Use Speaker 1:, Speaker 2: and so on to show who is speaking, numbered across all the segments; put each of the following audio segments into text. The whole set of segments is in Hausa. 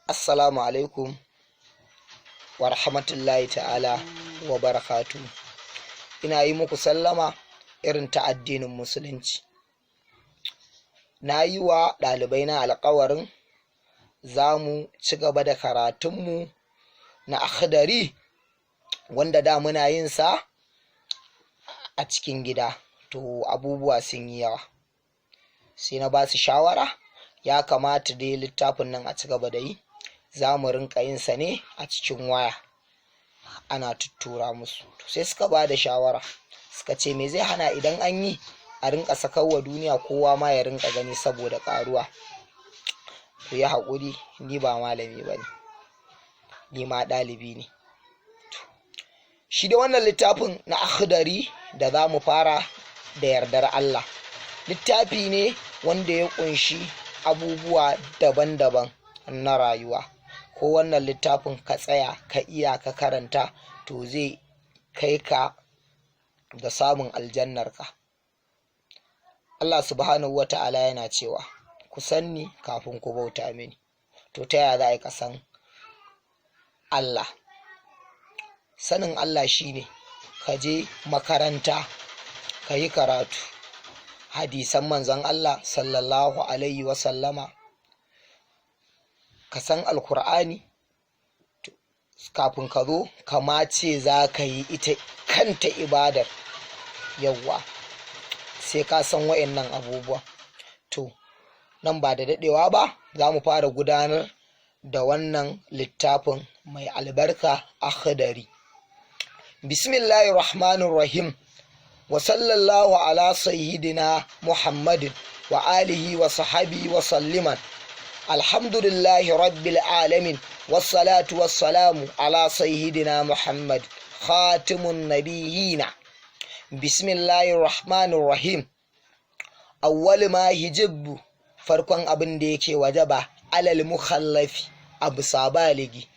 Speaker 1: Assalamu alaikum wa rahmatullahi ta'ala wa barakatu. Ina yi muku sallama irin ta addinin musulunci. Na yi wa ɗalibai na alƙawarin za mu ci gaba da karatunmu na akhdari wanda da muna yin sa a cikin gida, to abubuwa sun yi yawa, sai na ba su shawara ya kamata dai littafin nan a ci gaba da yi. Za mu rinka yin sa ne a cikin waya ana tuttura musu, to sai suka ba da shawara, suka ce me zai hana idan an yi a rinka sakarwa duniya kowa ma ya rinka gani saboda karuwa. To ya haƙuri, ni ba malami ba ne, ni ma ɗalibi ne. Shi da wannan littafin na akhdari da za mu fara da yardar Allah, littafi ne wanda ya ƙunshi abubuwa daban-daban na rayuwa. Ko wannan littafin ka tsaya ka iya ka karanta, to zai kai ka da samun aljannarka. Allah subhanahu wa ta'ala yana cewa ku sanni kafin ku bauta mini. To ta yaya za a yi ka san Allah? Sanin Allah shine ka je makaranta ka yi karatu hadisan manzon Allah sallallahu alaihi wasallama, ka san alkur'ani kafin ka zo kama ce za ka yi ita kanta ibadar. Yawwa, sai ka san wa'annan abubuwa. To nan ba da daɗewa ba za mu fara gudanar da wannan littafin mai albarka akhdari. Bismillahir rahmanir rahim, wa sallallahu ala sayyidina Muhammadin wa alihi wa sahabi wa salliman. Alhamdulillahi rabbil alamin, wassalatu wassalamu ala sayyidina Muhammad khatimun nabiyina. Bismillahir rahmanir rahim. Awwal ma hijibu, farkon abin da yake wajaba alal mukhallafi abu sabaligi,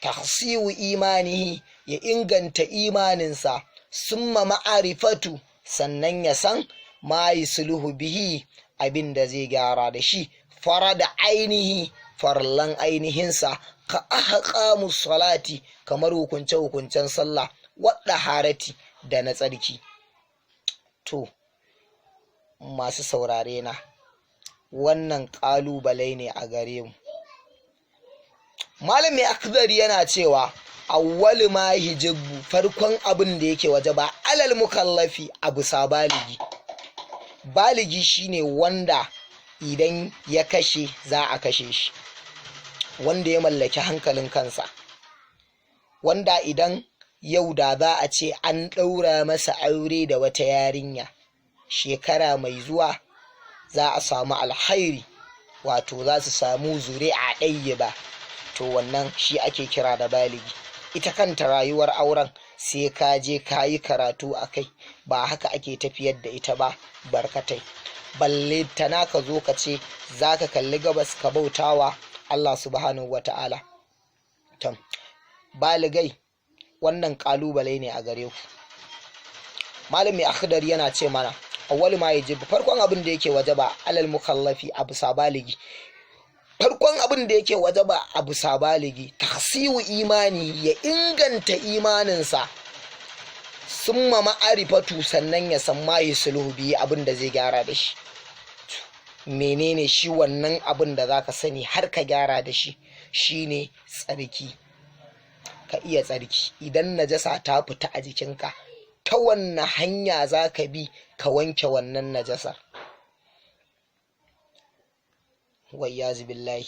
Speaker 1: tahsiwu imanihi, ya inganta imaninsa, summa ma'arifatu, sannan ya san ma yusluhu bihi, abin da zai gyara da shi, farada ainihi, farlan ainihinsa, ka ahqamus salati, kamar hukunce-hukuncen sallah, wadda harati, da na tsarki. To masu saurare na, wannan ƙalubale ne a gare mu. Malami akhdari yana cewa awwal ma hijibu, farkon abin da yake wajaba alal mukallafi abu sabaligi. Baligi shine wanda idan ya kashe za a kashe shi, wanda ya mallaki hankalin kansa, wanda idan yau da za a ce an ɗaura masa aure da wata yarinya, shekara mai zuwa za a samu alhairi, wato za su samu zuri'a ɗayyiba. To wannan shi ake kira da baligi. Ita kanta rayuwar auren sai ka je ka yi karatu a kai, ba haka ake tafiyar da ita ba barkatai. Balle tana ka zo ka ce za ka kalli gabas ka bautawa Allah subhanahu wa ta'ala. Baligai, wannan ƙalubale ne a gare ku. Malami akhdar yana ce mana awwal ma yajibu, farkon abin da yake wajaba alal mukallafi abu sabaligi, farkon abin da yake wajaba abu sabaligi, tahsiwu imani, ya inganta imaninsa, summa ma'arifatu, sannan ya san ma yusluhu bihi, abin da zai gyara da shi. Menene shi wannan abin da zaka sani har ka gyara da shi? Shine tsarki. Ka iya tsarki. Idan najasa ta fita a jikinka, ta wanne hanya za ka bi ka wanke wannan najasar? Wayyazu billahi.